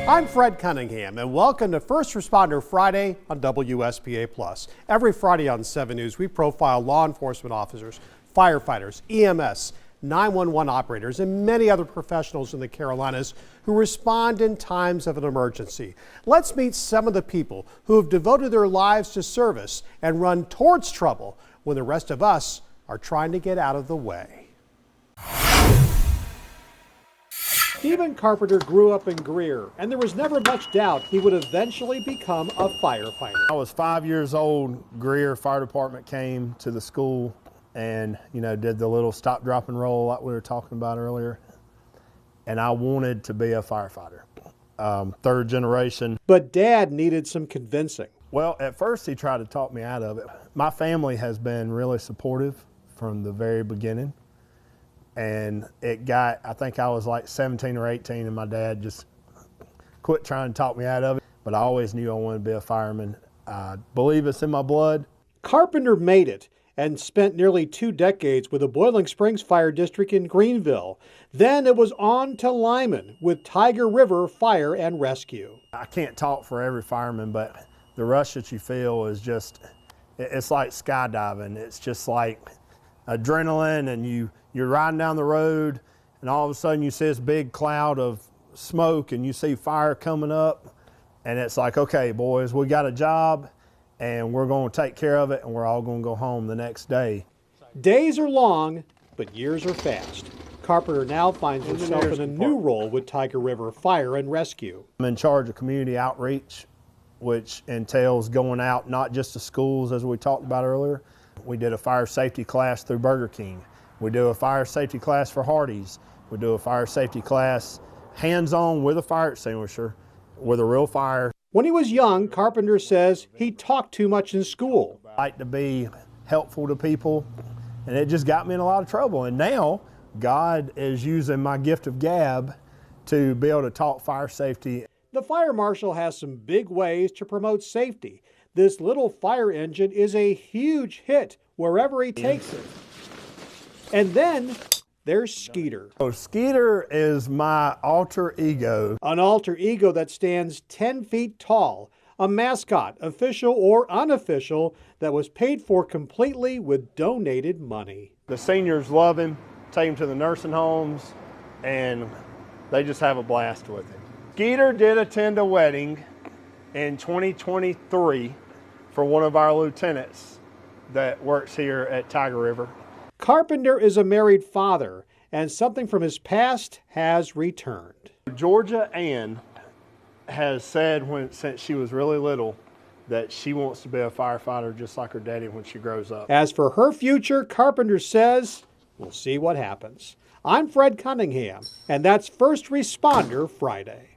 I'm Fred Cunningham, and welcome to First Responder Friday on WSPA+. Every Friday on 7 News, we profile law enforcement officers, firefighters, EMS, 911 operators, and many other professionals in the Carolinas who respond in times of an emergency. Let's meet some of the people who have devoted their lives to service and run towards trouble when the rest of us are trying to get out of the way. Stephen Carpenter grew up in Greer, and there was never much doubt he would eventually become a firefighter. I was 5 years old. Greer Fire Department came to the school and, did the little stop, drop, and roll like we were talking about earlier. And I wanted to be a firefighter, third generation. But Dad needed some convincing. Well, at first he tried to talk me out of it. My family has been really supportive from the very beginning. And I think I was like 17 or 18, and my dad just quit trying to talk me out of it. But I always knew I wanted to be a fireman. I believe it's in my blood. Carpenter made it and spent nearly 2 decades with the Boiling Springs Fire District in Greenville. Then it was on to Lyman with Tiger River Fire and Rescue. I can't talk for every fireman, but the rush that you feel is just, it's like skydiving. It's just like adrenaline, and you're riding down the road, and all of a sudden you see this big cloud of smoke, and you see fire coming up, and it's like, okay, boys, we got a job, and we're going to take care of it, and we're all going to go home the next day. Days are long, but years are fast. Carpenter now finds himself in a new role with Tiger River Fire and Rescue. I'm in charge of community outreach, which entails going out not just to schools, as we talked about earlier. We did a fire safety class through Burger King. We do a fire safety class for Hardee's. We do a fire safety class hands-on with a fire extinguisher, with a real fire. When he was young, Carpenter says he talked too much in school. I like to be helpful to people, and it just got me in a lot of trouble. And now, God is using my gift of gab to be able to talk fire safety. The fire marshal has some big ways to promote safety. This little fire engine is a huge hit wherever he takes it. And then there's Skeeter. So Skeeter is my alter ego. An alter ego that stands 10 feet tall, a mascot, official or unofficial, that was paid for completely with donated money. The seniors love him, take him to the nursing homes, and they just have a blast with him. Skeeter did attend a wedding in 2023 for one of our lieutenants that works here at Tiger River. Carpenter is a married father, and something from his past has returned. Georgia Ann has said since she was really little that she wants to be a firefighter just like her daddy when she grows up. As for her future, Carpenter says, we'll see what happens. I'm Fred Cunningham, and that's First Responder Friday.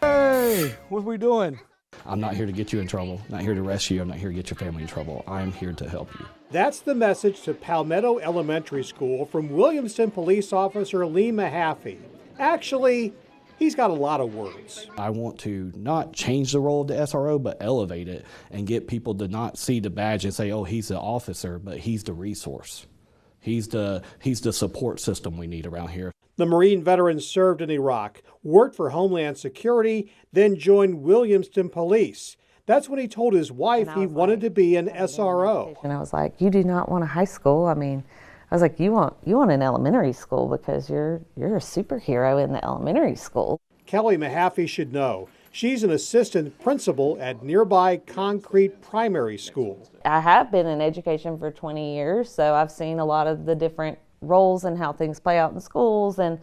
Hey, what are we doing? I'm not here to get you in trouble, not here to rescue you, I'm not here to get your family in trouble. I'm here to help you. That's the message to Palmetto Elementary School from Williamston Police Officer Lee Mahaffey. Actually, he's got a lot of words. I want to not change the role of the SRO, but elevate it and get people to not see the badge and say, oh, he's the officer, but he's the resource. He's the support system we need around here. The Marine veteran served in Iraq, worked for Homeland Security, then joined Williamston Police. That's when he told his wife he wanted to be an SRO. And I was like, you do not want a high school. I mean, I was like, you want an elementary school because you're a superhero in the elementary school. Kelly Mahaffey should know. She's an assistant principal at nearby Concrete Primary School. I have been in education for 20 years, so I've seen a lot of the different roles and how things play out in schools and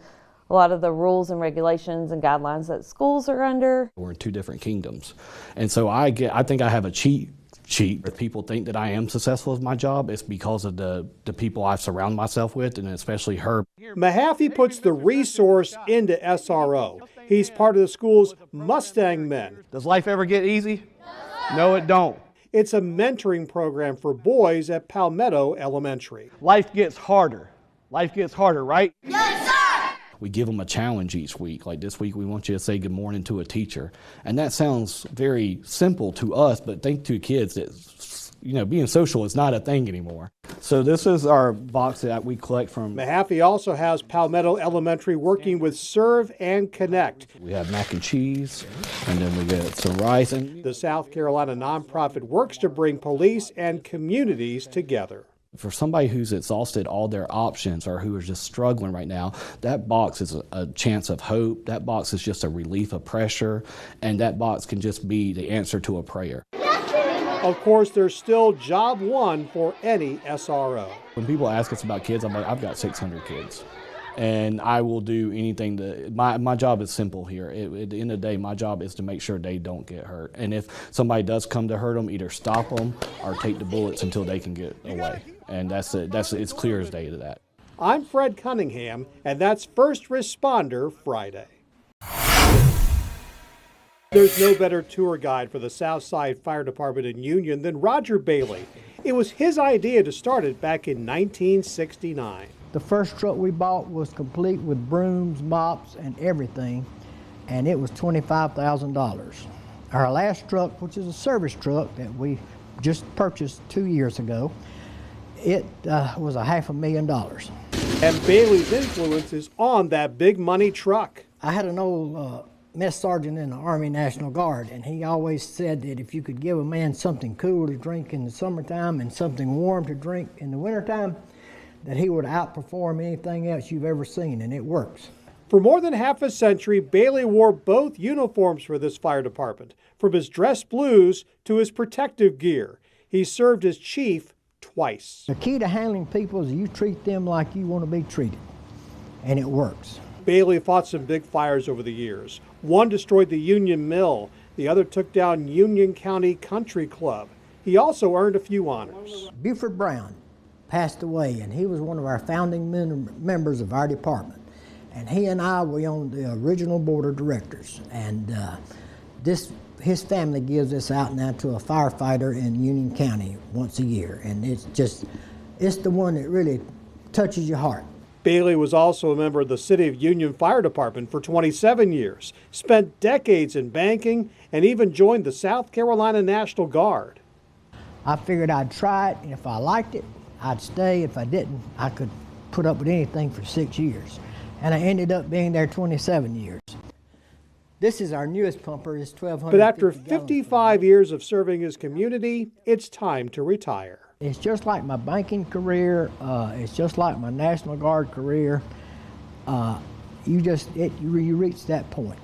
a lot of the rules and regulations and guidelines that schools are under. We're in two different kingdoms. And so I think I have a cheat sheet. If people think that I am successful at my job, it's because of the people I surround myself with, and especially her. Mahaffey puts the resource into SRO. He's part of the school's Mustang Men. Does life ever get easy? No, it don't. It's a mentoring program for boys at Palmetto Elementary. Life gets harder. Life gets harder, right? Yes, sir! We give them a challenge each week. Like this week, we want you to say good morning to a teacher. And that sounds very simple to us, but think to kids that being social is not a thing anymore. So this is our box that we collect from. Mahaffey also has Palmetto Elementary working with Serve and Connect. We have mac and cheese, and then we get some rice. And the South Carolina nonprofit works to bring police and communities together. for somebody who's exhausted all their options or who is just struggling right now, that box is a chance of hope. That box is just a relief of pressure, and that box can just be the answer to a prayer. Of course, there's still job one for any SRO. When people ask us about kids, I'm like, I've got 600 kids. And I will do anything to, my job is simple here. At the end of the day, my job is to make sure they don't get hurt. And if somebody does come to hurt them, either stop them or take the bullets until they can get away. And it's clear as day to that. I'm Fred Cunningham, and that's First Responder Friday. There's no better tour guide for the Southside Fire Department in Union than Roger Bailey. It was his idea to start it back in 1969. The first truck we bought was complete with brooms, mops, and everything, and it was $25,000. Our last truck, which is a service truck that we just purchased 2 years ago, it was $500,000. And Bailey's influence is on that big money truck. I had an old mess sergeant in the Army National Guard, and he always said that if you could give a man something cool to drink in the summertime and something warm to drink in the wintertime, that he would outperform anything else you've ever seen, and it works. For more than half a century, Bailey wore both uniforms for this fire department, from his dress blues to his protective gear. He served as chief twice. The key to handling people is you treat them like you want to be treated, and it works. Bailey fought some big fires over the years. One destroyed the Union Mill. The other took down Union County Country Club. He also earned a few honors. Buford Brown passed away, and he was one of our founding members of our department. And he and I were on the original board of directors. And his family gives this out now to a firefighter in Union County once a year. And it's the one that really touches your heart. Bailey was also a member of the City of Union Fire Department for 27 years, spent decades in banking, and even joined the South Carolina National Guard. I figured I'd try it, and if I liked it, I'd stay. If I didn't, I could put up with anything for 6 years. And I ended up being there 27 years. This is our newest pumper, it's 1,200. But after 55 years of serving his community, it's time to retire. It's just like my banking career, it's just like my National Guard career. You reach that point.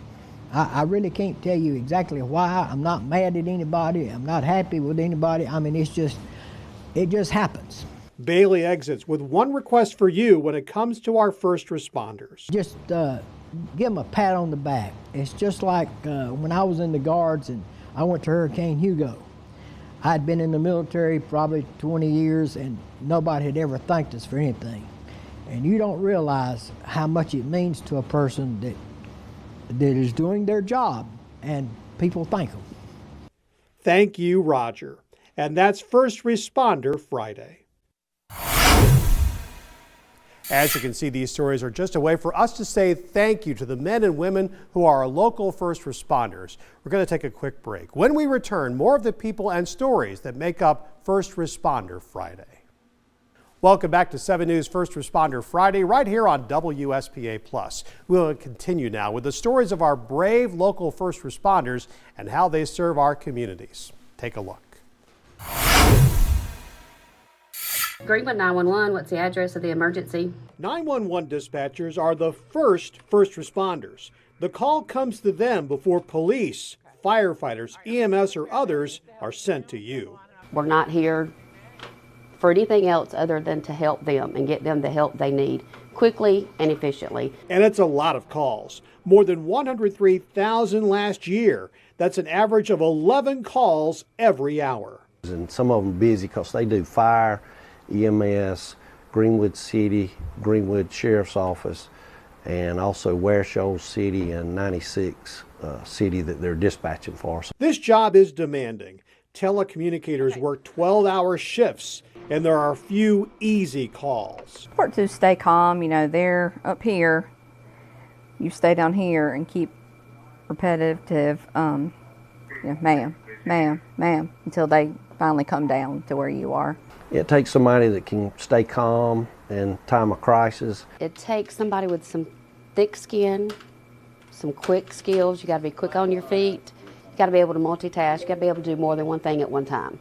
I really can't tell you exactly why. I'm not mad at anybody. I'm not happy with anybody. I mean, it just happens. Bailey exits with one request for you when it comes to our first responders. Just give them a pat on the back. It's just like when I was in the Guards and I went to Hurricane Hugo. I'd been in the military probably 20 years and nobody had ever thanked us for anything. And you don't realize how much it means to a person that is doing their job and people thank them. Thank you, Roger. And that's First Responder Friday. As you can see, these stories are just a way for us to say thank you to the men and women who are our local first responders. We're going to take a quick break. When we return, more of the people and stories that make up First Responder Friday. Welcome back to 7 News First Responder Friday, right here on WSPA+. We'll continue now with the stories of our brave local first responders and how they serve our communities. Take a look. Greenwood 911, what's the address of the emergency? 911 dispatchers are the first responders. The call comes to them before police, firefighters, EMS, or others are sent to you. We're not here for anything else other than to help them and get them the help they need quickly and efficiently. And it's a lot of calls. More than 103,000 last year. That's an average of 11 calls every hour. And some of them busy because they do fire, EMS, Greenwood City, Greenwood Sheriff's Office, and also Ware Shoals City and 96 City that they're dispatching for. This job is demanding. Telecommunicators work 12-hour shifts, and there are few easy calls. Important to stay calm, they're up here, you stay down here and keep repetitive, ma'am, ma'am, ma'am, until they finally come down to where you are. It takes somebody that can stay calm in time of crisis. It takes somebody with some thick skin, some quick skills. You got to be quick on your feet. You got to be able to multitask. You got to be able to do more than one thing at one time.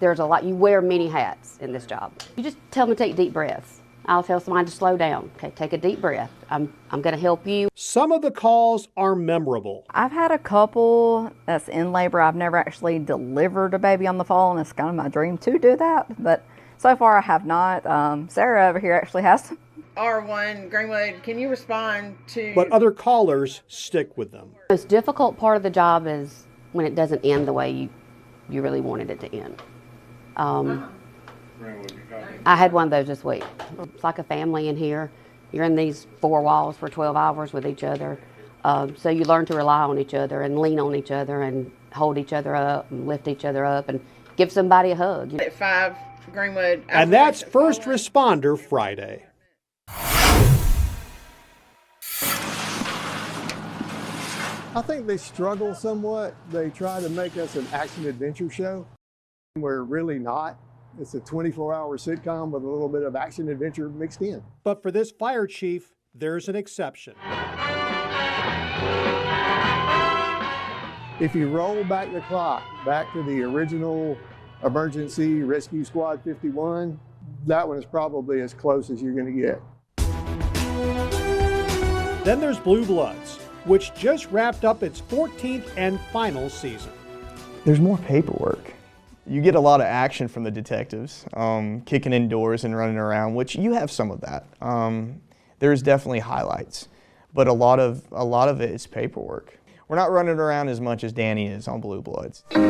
There's a lot. You wear many hats in this job. You just tell them to take deep breaths. I'll tell somebody to slow down. Okay, take a deep breath. I'm going to help you. Some of the calls are memorable. I've had a couple that's in labor. I've never actually delivered a baby on the phone. It's kind of my dream to do that, but so far I have not. Sarah over here actually has. R1, Greenwood, can you respond to... But other callers stick with them. The most difficult part of the job is when it doesn't end the way you really wanted it to end. I had one of those this week. It's like a family in here. You're in these 4 walls for 12 hours with each other. So you learn to rely on each other and lean on each other and hold each other up and lift each other up and give somebody a hug. At 5, Greenwood... And that's First Responder Friday. I think they struggle somewhat. They try to make us an action-adventure show. We're really not. It's a 24-hour sitcom with a little bit of action-adventure mixed in. But for this fire chief, there's an exception. If you roll back the clock, back to the original Emergency Rescue Squad 51, that one is probably as close as you're going to get. Then there's Blue Bloods, which just wrapped up its 14th and final season. There's more paperwork. You get a lot of action from the detectives, kicking in doors and running around, which you have some of that. There's definitely highlights, but a lot of it is paperwork. We're not running around as much as Danny is on Blue Bloods. But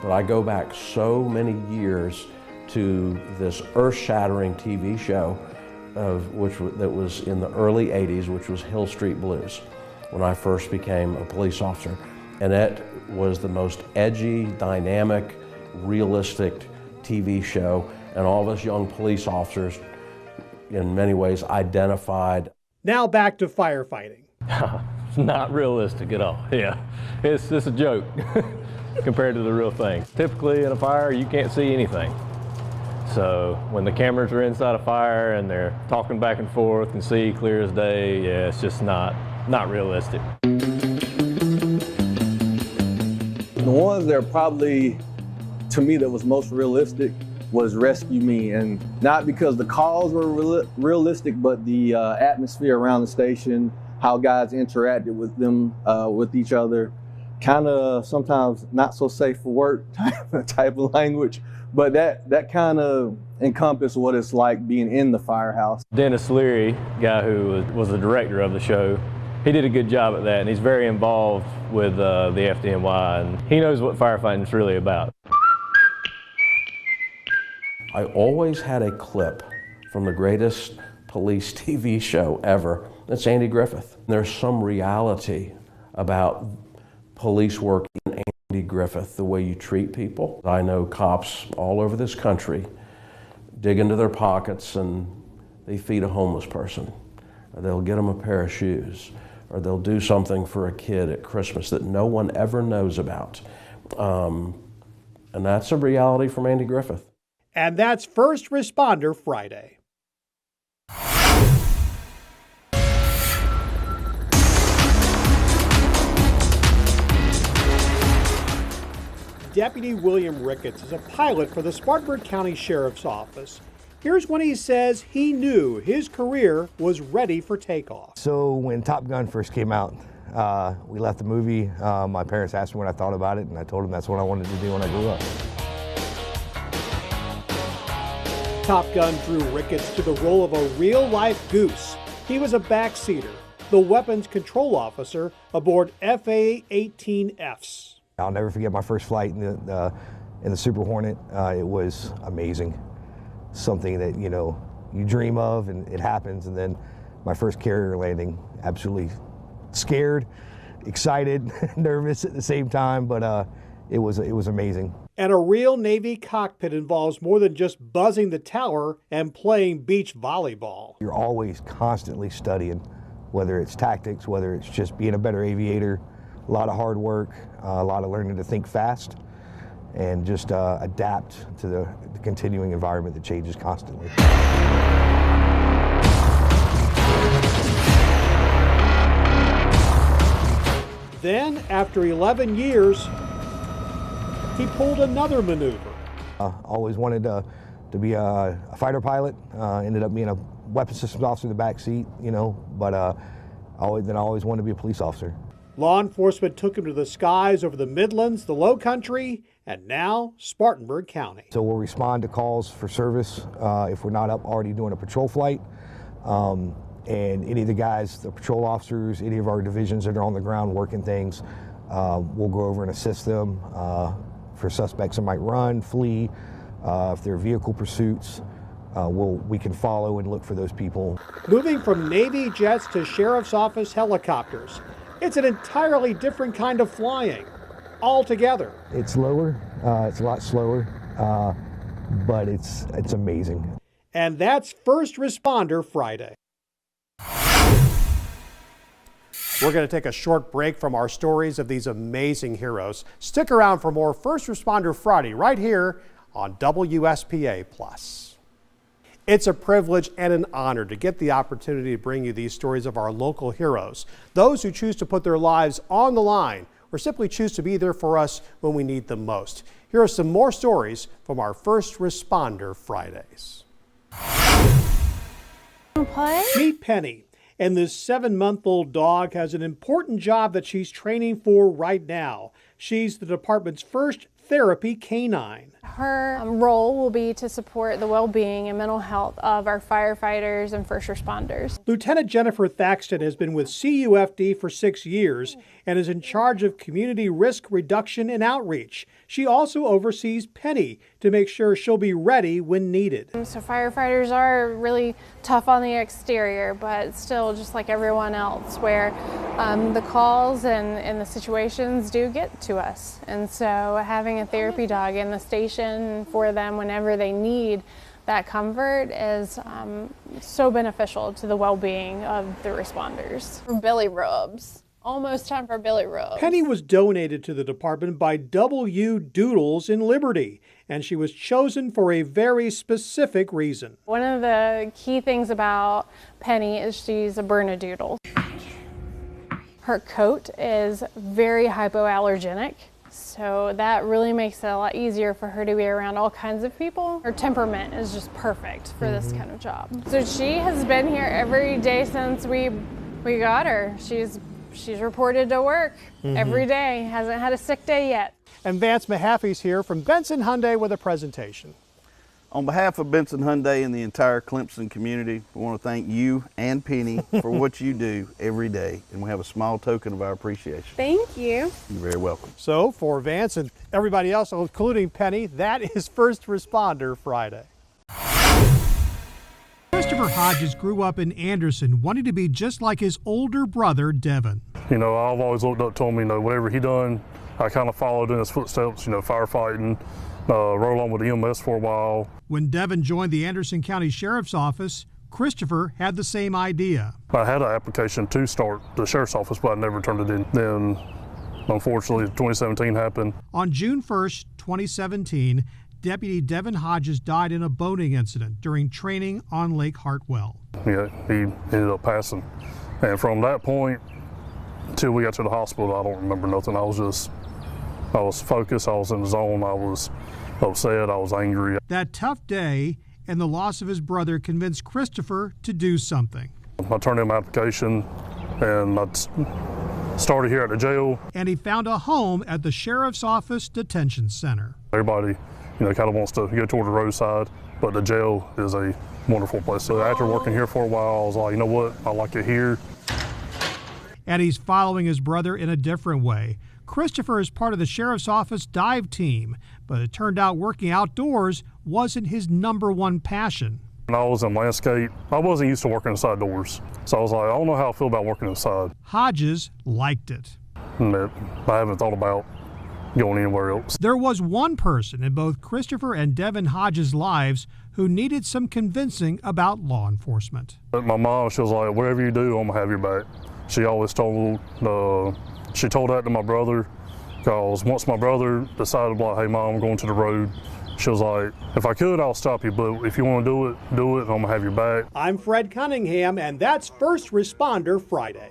I go back so many years to this earth-shattering TV show that was in the early 80s, which was Hill Street Blues, when I first became a police officer. And it was the most edgy, dynamic, realistic TV show, and all of us young police officers, in many ways, identified. Now back to firefighting. It's not realistic at all, yeah. It's just a joke compared to the real thing. Typically in a fire, you can't see anything. So when the cameras are inside a fire and they're talking back and forth and see clear as day, yeah, it's just not realistic. The ones that are probably, to me, that was most realistic was Rescue Me, and not because the calls were realistic, but the atmosphere around the station, how guys interacted with them, with each other, kind of sometimes not so safe for work type of language, but that kind of encompassed what it's like being in the firehouse. Dennis Leary, guy who was the director of the show, he did a good job at that, and he's very involved with the FDNY, and he knows what firefighting is really about. I always had a clip from the greatest police TV show ever. That's Andy Griffith. There's some reality about police work in Andy Griffith, the way you treat people. I know cops all over this country dig into their pockets and they feed a homeless person, or they'll get them a pair of shoes, or they'll do something for a kid at Christmas that no one ever knows about. And that's a reality from Andy Griffith. And that's First Responder Friday. Deputy William Ricketts is a pilot for the Spartanburg County Sheriff's Office. Here's when he says he knew his career was ready for takeoff. So when Top Gun first came out, we left the movie. My parents asked me what I thought about it, and I told them that's what I wanted to do when I grew up. Top Gun drew Ricketts to the role of a real-life goose. He was a backseater, the weapons control officer aboard FA-18Fs. I'll never forget my first flight in the Super Hornet. It was amazing. Something that, you know, you dream of and it happens. And then my first carrier landing, absolutely scared, excited, nervous at the same time, but it was amazing. And a real Navy cockpit involves more than just buzzing the tower and playing beach volleyball. You're always constantly studying, whether it's tactics, whether it's just being a better aviator, a lot of hard work, a lot of learning to think fast, and just adapt to the continuing environment that changes constantly. Then, after 11 years, he pulled another maneuver. Always wanted to be a fighter pilot. Ended up being a weapons systems officer in the back seat, you know, but I always wanted to be a police officer. Law enforcement took him to the skies over the Midlands, the Low Country, and now Spartanburg County. So we'll respond to calls for service if we're not up already doing a patrol flight. And any of the guys, the patrol officers, any of our divisions that are on the ground working things, we'll go over and assist them for suspects that might run, flee. If there are vehicle pursuits, we can follow and look for those people. Moving from Navy jets to Sheriff's Office helicopters, it's an entirely different kind of flying altogether. It's lower, it's a lot slower, but it's amazing. And that's First Responder Friday. We're going to take a short break from our stories of these amazing heroes. Stick around for more First Responder Friday right here on WSPA+. It's a privilege and an honor to get the opportunity to bring you these stories of our local heroes, those who choose to put their lives on the line or simply choose to be there for us when we need them most. Here are some more stories from our First Responder Fridays. Meet Penny. And this 7-month-old dog has an important job that she's training for right now. She's the department's first therapy canine. Her role will be to support the well-being and mental health of our firefighters and first responders. Lieutenant Jennifer Thaxton has been with CUFD for 6 years and is in charge of community risk reduction and outreach. She also oversees Penny to make sure she'll be ready when needed. So firefighters are really tough on the exterior, but still just like everyone else, where the calls and the situations do get to us. And so having a therapy dog in the station for them whenever they need that comfort is so beneficial to the well-being of the responders. Belly rubs. Almost time for belly rubs. Penny was donated to the department by W. Doodles in Liberty, and she was chosen for a very specific reason. One of the key things about Penny is she's a Bernedoodle. Her coat is very hypoallergenic, so that really makes it a lot easier for her to be around all kinds of people. Her temperament is just perfect for this kind of job. So she has been here every day since we got her. She's reported to work every day, hasn't had a sick day yet. And Vance Mahaffey's here from Benson Hyundai with a presentation. On behalf of Benson Hyundai and the entire Clemson community, we want to thank you and Penny for what you do every day, and we have a small token of our appreciation. Thank you. You're very welcome. So for Vance and everybody else, including Penny, that is First Responder Friday. Christopher Hodges grew up in Anderson, wanting to be just like his older brother, Devin. You know, I've always looked up to him, you know, whatever he done, I kind of followed in his footsteps, you know, firefighting, roll on with EMS for a while. When Devin joined the Anderson County Sheriff's Office, Christopher had the same idea. I had an application to start the Sheriff's Office, but I never turned it in. Then, unfortunately, 2017 happened. On June 1st, 2017, Deputy Devin Hodges died in a boating incident during training on Lake Hartwell. Yeah, he ended up passing. And from that point till we got to the hospital, I don't remember nothing. I was focused, I was in the zone, I was upset, I was angry. That tough day and the loss of his brother convinced Christopher to do something. I turned in my application and I started here at the jail. And he found a home at the Sheriff's Office Detention Center. Everybody, you know, kind of wants to go toward the roadside, but the jail is a wonderful place. So after working here for a while, I was like, you know what, I like it here. And he's following his brother in a different way. Christopher is part of the Sheriff's Office dive team, but it turned out working outdoors wasn't his #1 passion. When I was in landscape, I wasn't used to working inside doors. So I was like, I don't know how I feel about working inside. Hodges liked it. But I haven't thought about going anywhere else. There was one person in both Christopher and Devin Hodges' lives who needed some convincing about law enforcement. My mom, she was like, whatever you do, I'm gonna have your back. She always told she told that to my brother, because once my brother decided, like, hey, Mom, I'm going to the road, she was like, if I could, I'll stop you, but if you want to do it, and I'm going to have your back. I'm Fred Cunningham, and that's First Responder Friday.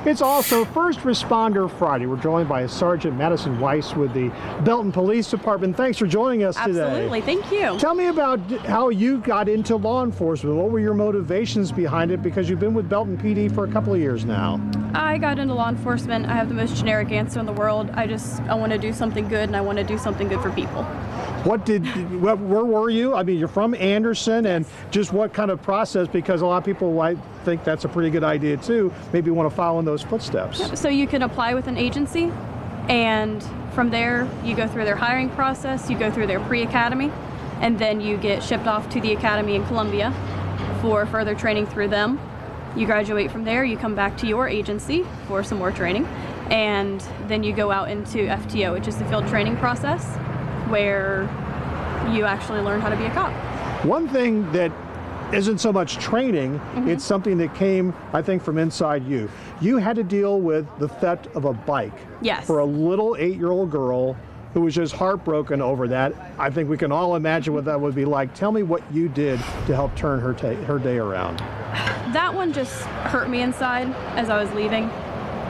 It's also First Responder Friday. We're joined by Sergeant Madison Weiss with the Belton Police Department. Thanks for joining us today. Absolutely, thank you. Tell me about how you got into law enforcement. What were your motivations behind it? Because you've been with Belton PD for a couple of years now. I got into law enforcement. I have the most generic answer in the world. I want to do something good, and I want to do something good for people. Where were you? I mean, you're from Anderson, and just what kind of process, because a lot of people, I think that's a pretty good idea too, maybe want to follow in those footsteps. So you can apply with an agency, and from there you go through their hiring process, you go through their pre-academy, and then you get shipped off to the academy in Columbia for further training through them. You graduate from there, you come back to your agency for some more training, and then you go out into FTO, which is the field training process, where you actually learn how to be a cop. One thing that isn't so much training, it's something that came, I think, from inside you. You had to deal with the theft of a bike. Yes. For a little 8-year-old girl who was just heartbroken over that. I think we can all imagine what that would be like. Tell me what you did to help turn her day around. That one just hurt me inside as I was leaving.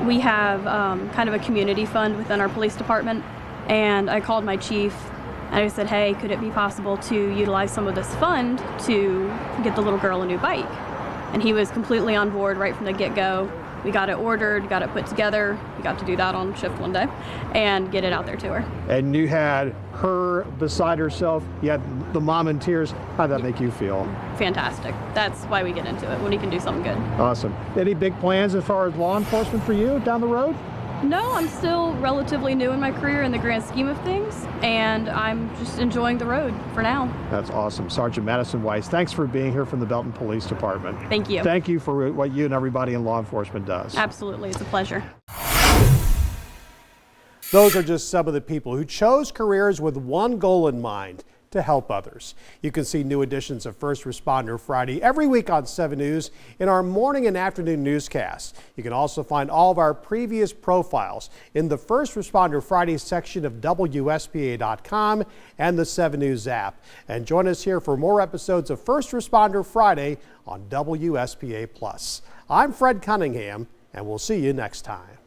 We have kind of a community fund within our police department, and I called my chief and I said, hey, could it be possible to utilize some of this fund to get the little girl a new bike? And he was completely on board right from the get-go. We got it ordered, got it put together. We got to do that on shift one day and get it out there to her. And you had her beside herself, you had the mom in tears. How'd that make you feel? Fantastic. That's why we get into it, when you can do something good. Awesome. Any big plans as far as law enforcement for you down the road? No, I'm still relatively new in my career in the grand scheme of things, and I'm just enjoying the road for now. That's awesome. Sergeant Madison Weiss, thanks for being here from the Belton Police Department. Thank you. Thank you for what you and everybody in law enforcement does. Absolutely, it's a pleasure. Those are just some of the people who chose careers with one goal in mind: to help others. You can see new editions of First Responder Friday every week on 7 News in our morning and afternoon newscasts. You can also find all of our previous profiles in the First Responder Friday section of WSPA.com and the 7 News app. And join us here for more episodes of First Responder Friday on WSPA+. I'm Fred Cunningham, and we'll see you next time.